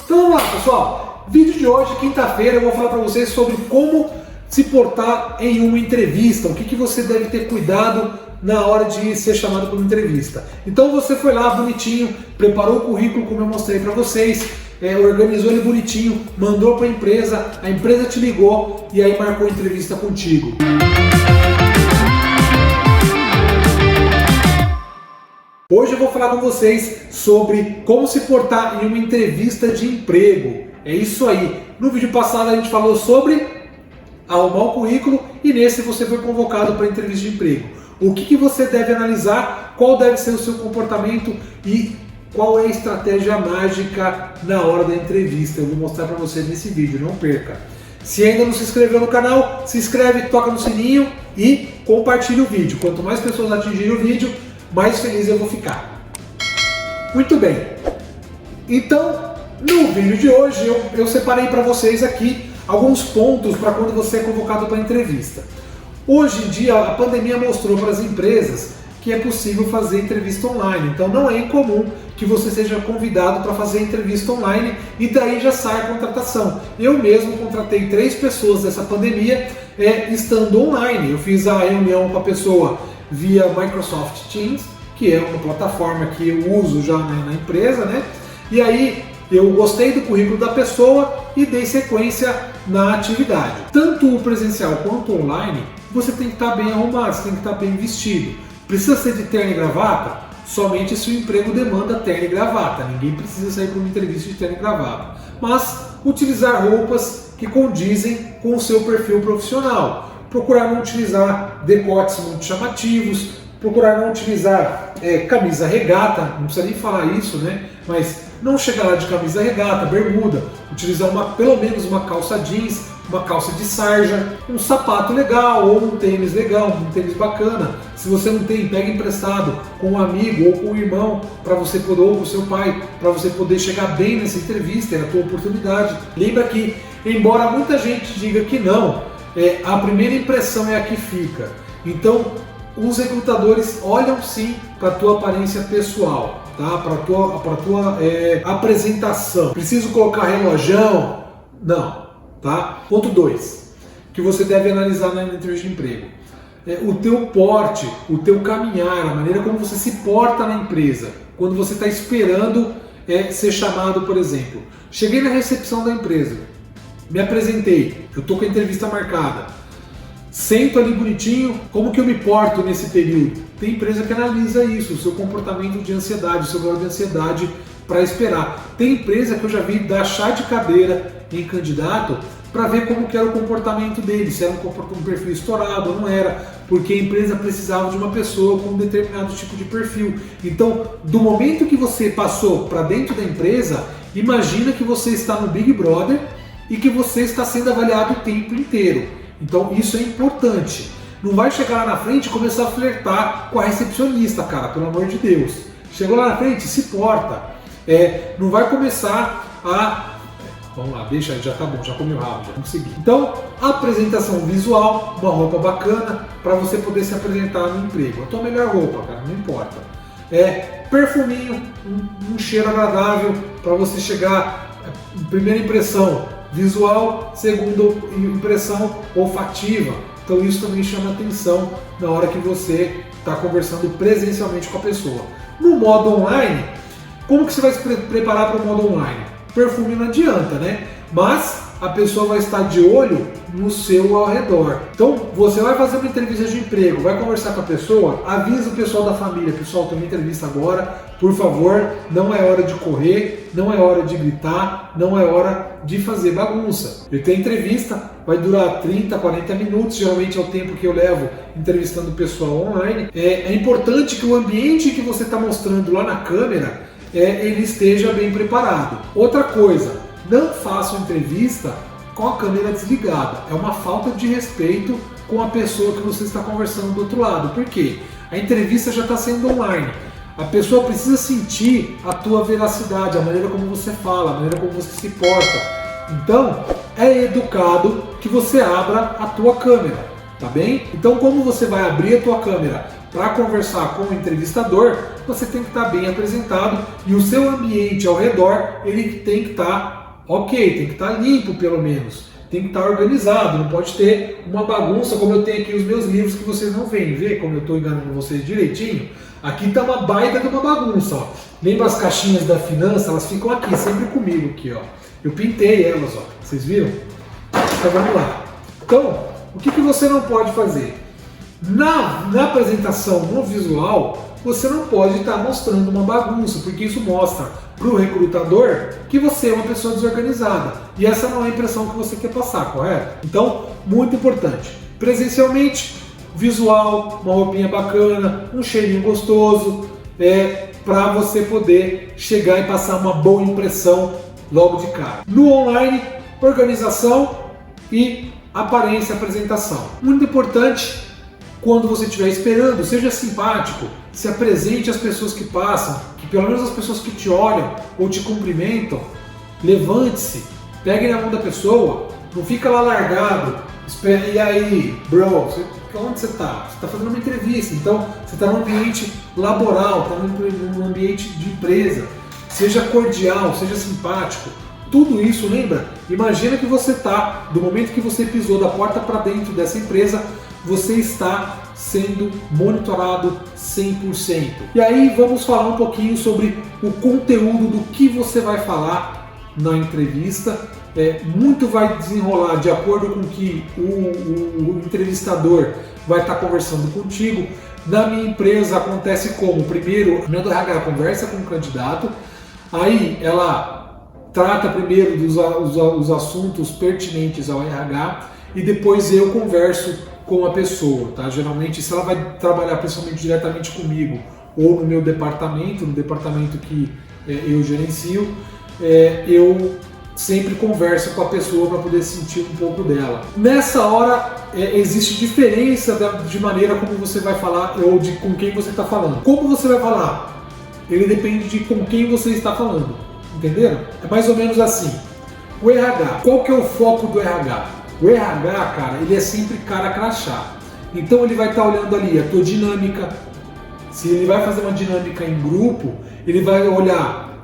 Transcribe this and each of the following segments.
Então vamos lá, pessoal. Vídeo de hoje, quinta-feira, eu vou falar para vocês sobre como se portar em uma entrevista, o que você deve ter cuidado na hora de ser chamado para uma entrevista. Então você foi lá bonitinho, preparou o currículo como eu mostrei para vocês, organizou ele bonitinho, mandou para a empresa te ligou e aí marcou a entrevista contigo. Hoje eu vou falar com vocês sobre como se portar em uma entrevista de emprego. É isso aí. No vídeo passado a gente falou sobre arrumar o currículo e nesse você foi convocado para a entrevista de emprego. O que você deve analisar, qual deve ser o seu comportamento e qual é a estratégia mágica na hora da entrevista. Eu vou mostrar para você nesse vídeo, não perca. Se ainda não se inscreveu no canal, se inscreve, toca no sininho e compartilhe o vídeo. Quanto mais pessoas atingirem o vídeo, mais feliz eu vou ficar. Muito bem. Então, no vídeo de hoje eu separei para vocês aqui alguns pontos para quando você é convocado para a entrevista. Hoje em dia a pandemia mostrou para as empresas que é possível fazer entrevista online, então não é incomum que você seja convidado para fazer entrevista online e daí já sai a contratação. Eu mesmo contratei 3 pessoas dessa pandemia estando online. Eu fiz a reunião com a pessoa via Microsoft Teams, que é uma plataforma que eu uso já na empresa, né? E aí eu gostei do currículo da pessoa e dei sequência na atividade. Tanto o presencial quanto o online, você tem que estar bem arrumado, você tem que estar bem vestido. Precisa ser de terno e gravata? Somente se o emprego demanda terno e gravata. Ninguém precisa sair para uma entrevista de terno e gravata. Mas utilizar roupas que condizem com o seu perfil profissional. Procurar não utilizar decotes muito chamativos, procurar não utilizar camisa regata, não precisa nem falar isso, né? Mas não chegar lá de camisa regata, bermuda, utilizar pelo menos uma calça jeans, uma calça de sarja, um sapato legal ou um tênis legal, um tênis bacana. Se você não tem, pega emprestado com um amigo ou com um irmão para você poder, ou com o seu pai, para você poder chegar bem nessa entrevista, é a tua oportunidade. Lembra que, embora muita gente diga que não, a primeira impressão é a que fica. Então, os recrutadores olham sim para a tua aparência pessoal, tá? Para a tua apresentação. Preciso colocar relojão? Não, tá? Ponto 2, que você deve analisar na entrevista de emprego. O teu porte, o teu caminhar, a maneira como você se porta na empresa. Quando você está esperando ser chamado, por exemplo. Cheguei na recepção da empresa, me apresentei, eu estou com a entrevista marcada. Sento ali bonitinho, como que eu me porto nesse período? Tem empresa que analisa isso, o seu comportamento de ansiedade, o seu grau de ansiedade para esperar. Tem empresa que eu já vi dar chá de cadeira em candidato para ver como que era o comportamento dele, se era um perfil estourado ou não era, porque a empresa precisava de uma pessoa com um determinado tipo de perfil. Então, do momento que você passou para dentro da empresa, imagina que você está no Big Brother e que você está sendo avaliado o tempo inteiro. Então isso é importante. Não vai chegar lá na frente e começar a flertar com a recepcionista, cara, pelo amor de Deus. Chegou lá na frente, se porta. Não vai começar a... Vamos lá, deixa, já tá bom, já comeu rápido, já consegui. Então, apresentação visual, uma roupa bacana para você poder se apresentar no emprego. A tua melhor roupa, cara, não importa. Perfuminho, um cheiro agradável para você chegar, primeira impressão visual, segunda impressão olfativa. Então isso também chama atenção na hora que você está conversando presencialmente com a pessoa. No modo online, como que você vai se preparar para o modo online? Perfume não adianta, né? Mas a pessoa vai estar de olho no seu ao redor. Então você vai fazer uma entrevista de emprego, vai conversar com a pessoa, avisa o pessoal da família, pessoal, tem uma entrevista agora, por favor, não é hora de correr, não é hora de gritar, não é hora de fazer bagunça. Eu tenho entrevista, vai durar 30, 40 minutos, geralmente é o tempo que eu levo entrevistando o pessoal online. É importante que o ambiente que você está mostrando lá na câmera, ele esteja bem preparado. Outra coisa, não faça uma entrevista com a câmera desligada. É uma falta de respeito com a pessoa que você está conversando do outro lado. Por quê? A entrevista já está sendo online. A pessoa precisa sentir a tua veracidade, a maneira como você fala, a maneira como você se porta. Então, é educado que você abra a tua câmera, tá bem? Então, como você vai abrir a tua câmera para conversar com o entrevistador, você tem que estar bem apresentado e o seu ambiente ao redor ele tem que estar ok, tem que estar limpo pelo menos, tem que estar organizado, não pode ter uma bagunça como eu tenho aqui os meus livros que vocês não veem, vê como eu estou enganando vocês direitinho? Aqui está uma baita de uma bagunça, ó. Lembra as caixinhas da finança? Elas ficam aqui, sempre comigo aqui, ó. Eu pintei elas, ó. Vocês viram? Então vamos lá. Então, o que você não pode fazer? Na apresentação, no visual, você não pode estar mostrando uma bagunça, porque isso mostra para o recrutador que você é uma pessoa desorganizada. E essa não é a impressão que você quer passar, correto? Então, muito importante. Presencialmente, visual, uma roupinha bacana, um cheirinho gostoso, para você poder chegar e passar uma boa impressão logo de cara. No online, organização e aparência, apresentação. Muito importante, quando você estiver esperando, seja simpático, se apresente às pessoas que passam, que pelo menos as pessoas que te olham ou te cumprimentam, levante-se, pegue na mão da pessoa, não fica lá largado, espera, e aí, bro, onde você está? Você está fazendo uma entrevista, então você está num ambiente laboral, está num ambiente de empresa, seja cordial, seja simpático, tudo isso, lembra? Imagina que você está, do momento que você pisou da porta para dentro dessa empresa, você está sendo monitorado 100%. E aí vamos falar um pouquinho sobre o conteúdo do que você vai falar na entrevista. Muito vai desenrolar de acordo com o que o entrevistador vai estar conversando contigo. Na minha empresa acontece como? Primeiro, a minha do RH conversa com o candidato, aí ela trata primeiro dos assuntos pertinentes ao RH e depois eu converso com a pessoa, tá? Geralmente, se ela vai trabalhar pessoalmente diretamente comigo ou no meu departamento, no departamento que eu gerencio, eu sempre converso com a pessoa para poder sentir um pouco dela. Nessa hora, existe diferença de maneira como você vai falar ou de com quem você está falando. Como você vai falar? Ele depende de com quem você está falando. Entenderam? É mais ou menos assim. O RH, qual que é o foco do RH? O RH, cara, ele é sempre cara crachá. Então ele vai estar olhando ali a tua dinâmica. Se ele vai fazer uma dinâmica em grupo, ele vai olhar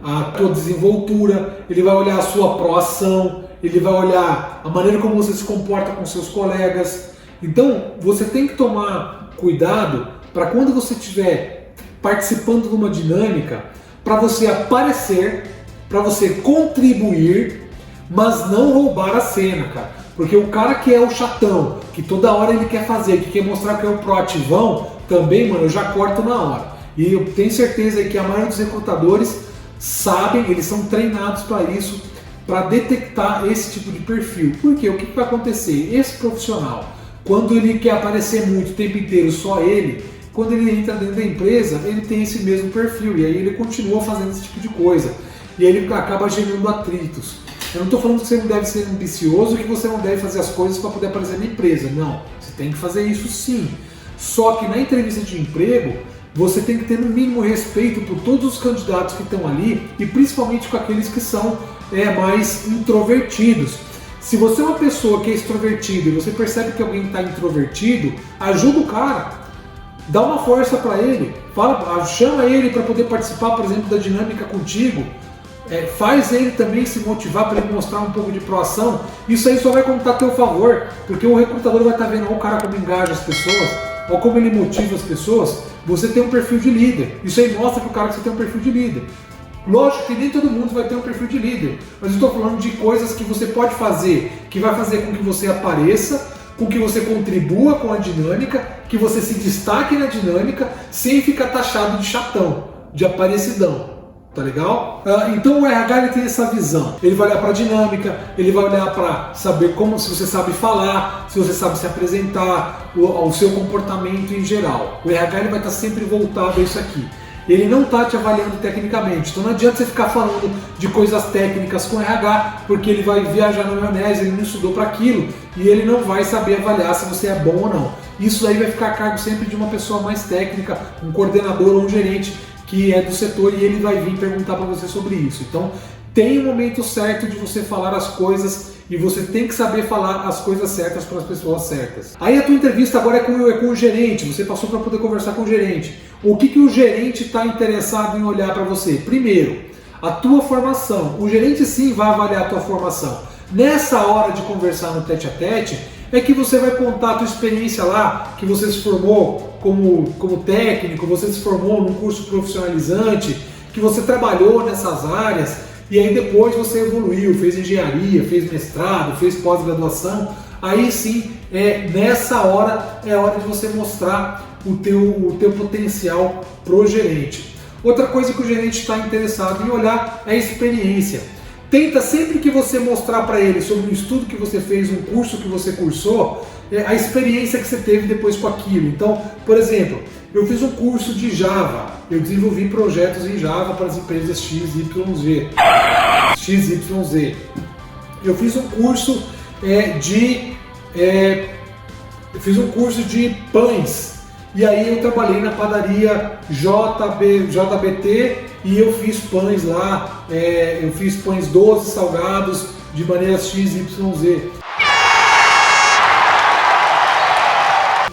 a tua desenvoltura, ele vai olhar a sua proação, ele vai olhar a maneira como você se comporta com seus colegas. Então você tem que tomar cuidado para quando você estiver participando de uma dinâmica, para você aparecer, para você contribuir, mas não roubar a cena, cara. Porque o cara que é o chatão, que toda hora ele quer fazer, que quer mostrar que é o proativão, também, mano, eu já corto na hora. E eu tenho certeza que a maioria dos recrutadores sabem, eles são treinados para isso, para detectar esse tipo de perfil. Por quê? O que vai acontecer? Esse profissional, quando ele quer aparecer muito o tempo inteiro, só ele, quando ele entra dentro da empresa, ele tem esse mesmo perfil e aí ele continua fazendo esse tipo de coisa e aí ele acaba gerando atritos. Eu não estou falando que você não deve ser ambicioso, que você não deve fazer as coisas para poder aparecer na empresa, não, você tem que fazer isso sim, só que na entrevista de emprego você tem que ter no mínimo respeito por todos os candidatos que estão ali e principalmente com aqueles que são mais introvertidos. Se você é uma pessoa que é extrovertida e você percebe que alguém está introvertido, ajuda o cara. Dá uma força para ele, chama ele para poder participar, por exemplo, da dinâmica contigo, faz ele também se motivar para ele mostrar um pouco de proação. Isso aí só vai contar a teu favor, porque o recrutador vai estar vendo o cara como engaja as pessoas, ou como ele motiva as pessoas. Você tem um perfil de líder, isso aí mostra para o cara que você tem um perfil de líder. Lógico que nem todo mundo vai ter um perfil de líder, mas eu estou falando de coisas que você pode fazer, que vai fazer com que você apareça, com que você contribua com a dinâmica, que você se destaque na dinâmica, sem ficar taxado de chatão, de aparecidão, tá legal? Então o RH ele tem essa visão, ele vai olhar para a dinâmica, ele vai olhar para saber se você sabe falar, se você sabe se apresentar, o seu comportamento em geral. O RH ele vai estar sempre voltado a isso aqui. Ele não está te avaliando tecnicamente, então não adianta você ficar falando de coisas técnicas com o RH, porque ele vai viajar na maionese, ele não estudou para aquilo e ele não vai saber avaliar se você é bom ou não. Isso aí vai ficar a cargo sempre de uma pessoa mais técnica, um coordenador ou um gerente que é do setor e ele vai vir perguntar para você sobre isso. Então tem um momento certo de você falar as coisas e você tem que saber falar as coisas certas para as pessoas certas. Aí a tua entrevista agora é com o gerente, você passou para poder conversar com o gerente. O que o gerente está interessado em olhar para você? Primeiro, a tua formação. O gerente sim vai avaliar a tua formação. Nessa hora de conversar no tete-a-tete, é que você vai contar a tua experiência lá, que você se formou como técnico, você se formou num curso profissionalizante, que você trabalhou nessas áreas, e aí depois você evoluiu, fez engenharia, fez mestrado, fez pós-graduação. Aí sim, nessa hora, é hora de você mostrar o teu potencial pro gerente. Outra coisa que o gerente está interessado em olhar é a experiência. Tenta sempre que você mostrar para ele sobre um estudo que você fez, um curso que você cursou, a experiência que você teve depois com aquilo. Então, por exemplo, eu fiz um curso de Java, eu desenvolvi projetos em Java para as empresas XYZ. Eu fiz um curso de pães. E aí eu trabalhei na padaria JBT e eu fiz pães lá, eu fiz pães doces, salgados, de maneiras XYZ.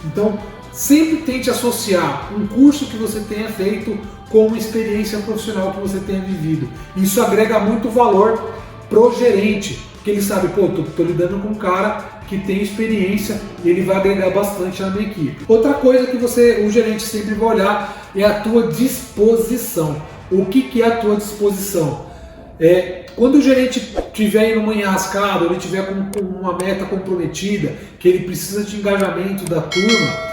Então, sempre tente associar um curso que você tenha feito com uma experiência profissional que você tenha vivido. Isso agrega muito valor pro gerente, porque ele sabe, pô, tô lidando com um cara que tem experiência e ele vai agregar bastante na minha equipe. Outra coisa que o gerente sempre vai olhar é a tua disposição. O que é a tua disposição? Quando o gerente estiver indo enrascado, ele estiver com uma meta comprometida, que ele precisa de engajamento da turma,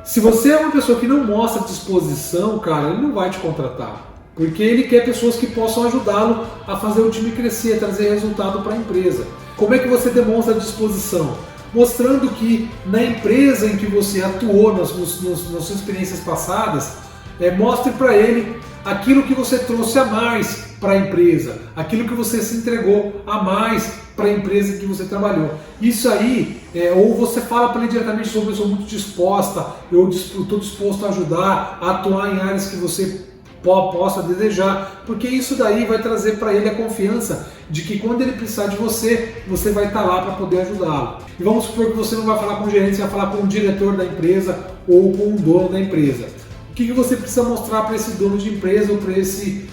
se você é uma pessoa que não mostra disposição, cara, ele não vai te contratar. Porque ele quer pessoas que possam ajudá-lo a fazer o time crescer, a trazer resultado para a empresa. Como é que você demonstra disposição? Mostrando que na empresa em que você atuou, nas suas experiências passadas, mostre para ele aquilo que você trouxe a mais para a empresa, aquilo que você se entregou a mais para a empresa em que você trabalhou. Isso aí, ou você fala para ele diretamente sobre: eu sou muito disposta, eu estou disposto a ajudar, a atuar em áreas que você possa desejar, porque isso daí vai trazer para ele a confiança de que quando ele precisar de você, você vai estar lá para poder ajudá-lo. E vamos supor que você não vai falar com o gerente, você vai falar com o diretor da empresa ou com o dono da empresa. O que você precisa mostrar para esse dono de empresa ou para esse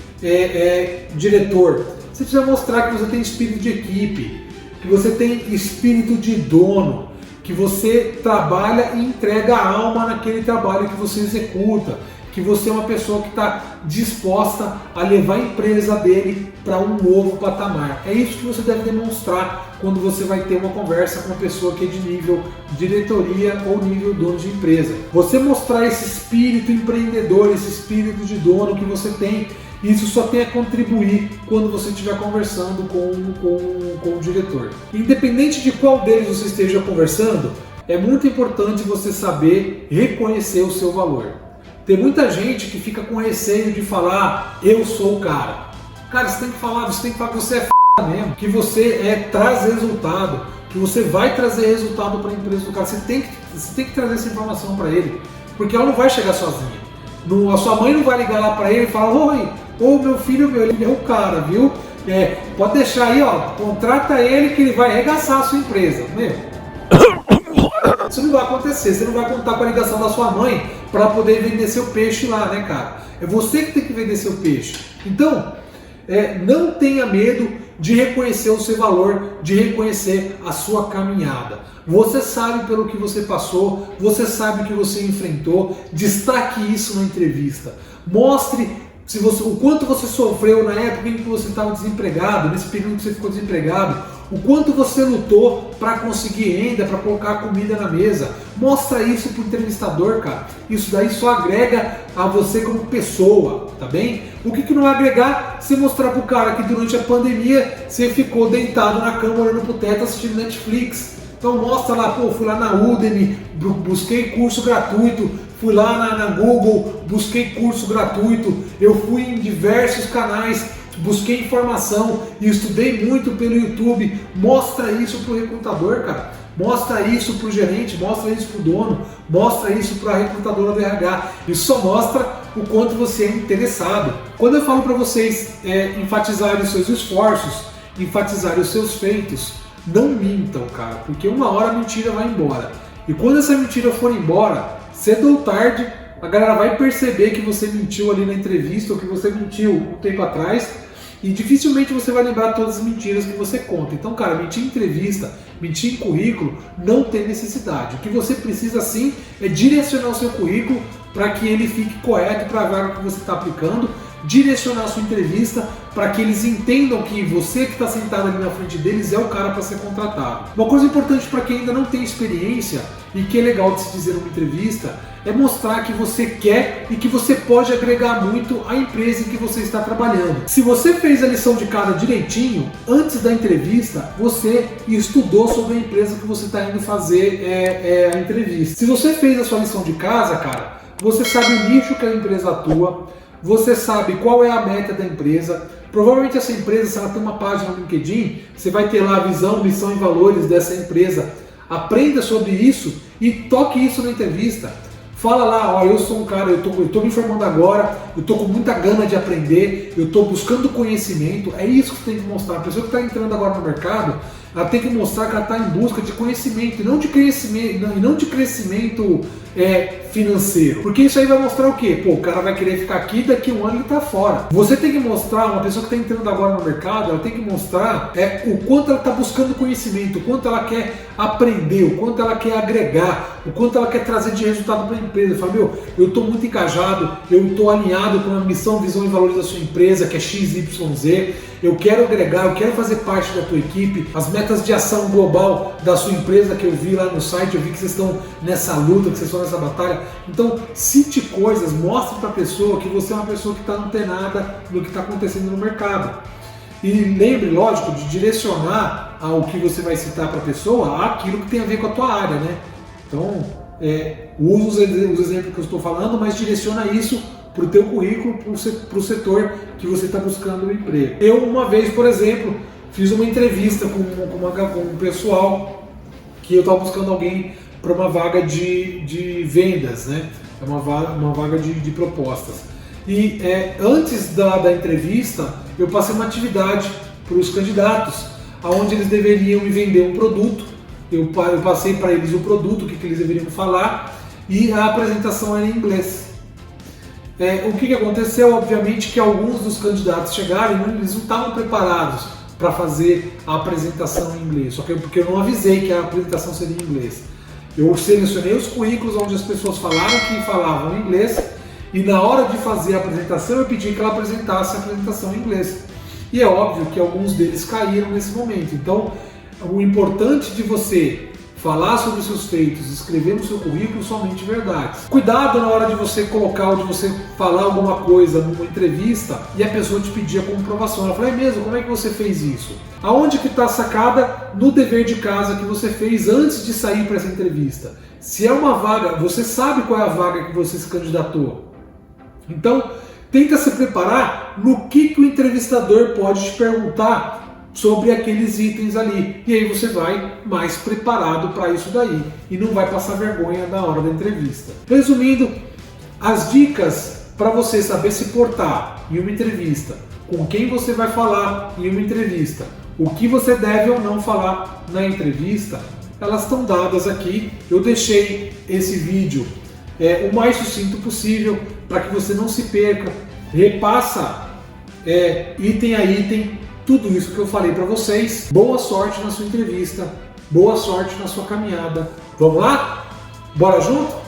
diretor? Você precisa mostrar que você tem espírito de equipe, que você tem espírito de dono, que você trabalha e entrega a alma naquele trabalho que você executa, que você é uma pessoa que está disposta a levar a empresa dele para um novo patamar. É isso que você deve demonstrar quando você vai ter uma conversa com uma pessoa que é de nível diretoria ou nível dono de empresa. Você mostrar esse espírito empreendedor, esse espírito de dono que você tem, isso só tem a contribuir quando você estiver conversando com o diretor. Independente de qual deles você esteja conversando, é muito importante você saber reconhecer o seu valor. Tem muita gente que fica com receio de falar: eu sou o cara. Cara, você tem que falar que você é f*** mesmo, que você traz resultado, que você vai trazer resultado para a empresa do cara. Você tem que trazer essa informação para ele, porque ela não vai chegar sozinha. A sua mãe não vai ligar lá para ele e falar: oi, meu filho, ele é o cara, viu? Pode deixar aí, ó, contrata ele que ele vai arregaçar a sua empresa, meu. Isso não vai acontecer, você não vai contar com a ligação da sua mãe para poder vender seu peixe lá, né, cara? É você que tem que vender seu peixe. Então, não tenha medo de reconhecer o seu valor, de reconhecer a sua caminhada. Você sabe pelo que você passou, você sabe o que você enfrentou, destaque isso na entrevista. Mostre o quanto você sofreu na época em que você estava desempregado, nesse período que você ficou desempregado, o quanto você lutou para conseguir renda, para colocar comida na mesa. Mostra isso pro entrevistador, cara. Isso daí só agrega a você como pessoa, tá bem? O que não vai agregar? Você mostrar pro cara que durante a pandemia você ficou deitado na cama olhando pro teto assistindo Netflix. Então mostra lá: pô, fui lá na Udemy, busquei curso gratuito, fui lá na Google, busquei curso gratuito, eu fui em diversos canais, busquei informação e estudei muito pelo YouTube. Mostra isso pro recrutador, cara. Mostra isso pro gerente, mostra isso pro dono, mostra isso pra recrutadora do RH. Isso só mostra o quanto você é interessado. Quando eu falo para vocês enfatizarem os seus esforços, enfatizarem os seus feitos, não mintam, cara, porque uma hora a mentira vai embora. E quando essa mentira for embora, cedo ou tarde, a galera vai perceber que você mentiu ali na entrevista ou que você mentiu um tempo atrás e dificilmente você vai lembrar todas as mentiras que você conta. Então, cara, mentir em entrevista, mentir em currículo, não tem necessidade. O que você precisa sim é direcionar o seu currículo para que ele fique correto para a vaga que você está aplicando, direcionar a sua entrevista para que eles entendam que você que está sentado ali na frente deles é o cara para ser contratado. Uma coisa importante para quem ainda não tem experiência e que é legal de se dizer numa entrevista é mostrar que você quer e que você pode agregar muito à empresa em que você está trabalhando. Se você fez a lição de casa direitinho, antes da entrevista, você estudou sobre a empresa que você está indo fazer a entrevista. Se você fez a sua lição de casa, cara, você sabe o nicho que a empresa atua, você sabe qual é a meta da empresa. Provavelmente essa empresa, se ela tem uma página no LinkedIn, você vai ter lá a visão, missão e valores dessa empresa. Aprenda sobre isso e toque isso na entrevista. Fala lá, ó, eu sou um cara, eu tô me informando agora, eu tô com muita gana de aprender, eu tô buscando conhecimento. É isso que você tem que mostrar. A pessoa que está entrando agora no mercado, ela tem que mostrar que ela está em busca de conhecimento, e não de crescimento financeiro. Porque isso aí vai mostrar o quê? Pô, o cara vai querer ficar aqui, daqui a um ano ele está fora. Você tem que mostrar, uma pessoa que está entrando agora no mercado, ela tem que mostrar o quanto ela está buscando conhecimento, o quanto ela quer aprender, o quanto ela quer agregar, o quanto ela quer trazer de resultado para a empresa. Fala, meu, eu estou muito engajado, eu estou alinhado com a missão, visão e valores da sua empresa, que é XYZ, eu quero agregar, eu quero fazer parte da tua equipe, as metas de ação global da sua empresa que eu vi lá no site, eu vi que vocês estão nessa luta, que vocês estão nessa batalha. Então, cite coisas, mostre para a pessoa que você é uma pessoa que está antenada no que está acontecendo no mercado. E lembre, lógico, de direcionar ao que você vai citar para a pessoa aquilo que tem a ver com a tua área, né? Então, usa os exemplos que eu estou falando, mas direciona isso para o teu currículo, para o setor que você está buscando um emprego. Eu, uma vez, por exemplo, fiz uma entrevista com um pessoal que eu estava buscando alguém para uma vaga de vendas, né? É uma vaga de propostas. E antes da entrevista, eu passei uma atividade para os candidatos, onde eles deveriam me vender um produto. Eu passei para eles o produto, o que eles deveriam falar, e a apresentação era em inglês. O que aconteceu? Obviamente que alguns dos candidatos chegaram e eles não estavam preparados para fazer a apresentação em inglês, só que porque eu não avisei que a apresentação seria em inglês. Eu selecionei os currículos onde as pessoas falaram que falavam inglês e na hora de fazer a apresentação eu pedi que ela apresentasse a apresentação em inglês. E é óbvio que alguns deles caíram nesse momento. Então, o importante de você falar sobre os seus feitos, escrever no seu currículo somente verdades. Cuidado na hora de você colocar ou de você falar alguma coisa numa entrevista e a pessoa te pedir a comprovação. Ela fala, é mesmo? Como é que você fez isso? Aonde que está a sacada? No dever de casa que você fez antes de sair para essa entrevista. Se é uma vaga, você sabe qual é a vaga que você se candidatou. Então, tenta se preparar no que o entrevistador pode te perguntar sobre aqueles itens ali. E aí você vai mais preparado para isso daí. E não vai passar vergonha na hora da entrevista. Resumindo, as dicas para você saber se portar em uma entrevista, com quem você vai falar em uma entrevista, o que você deve ou não falar na entrevista, elas estão dadas aqui. Eu deixei esse vídeo o mais sucinto possível para que você não se perca. Repassa item a item tudo isso que eu falei para vocês. Boa sorte na sua entrevista, boa sorte na sua caminhada. Vamos lá? Bora junto?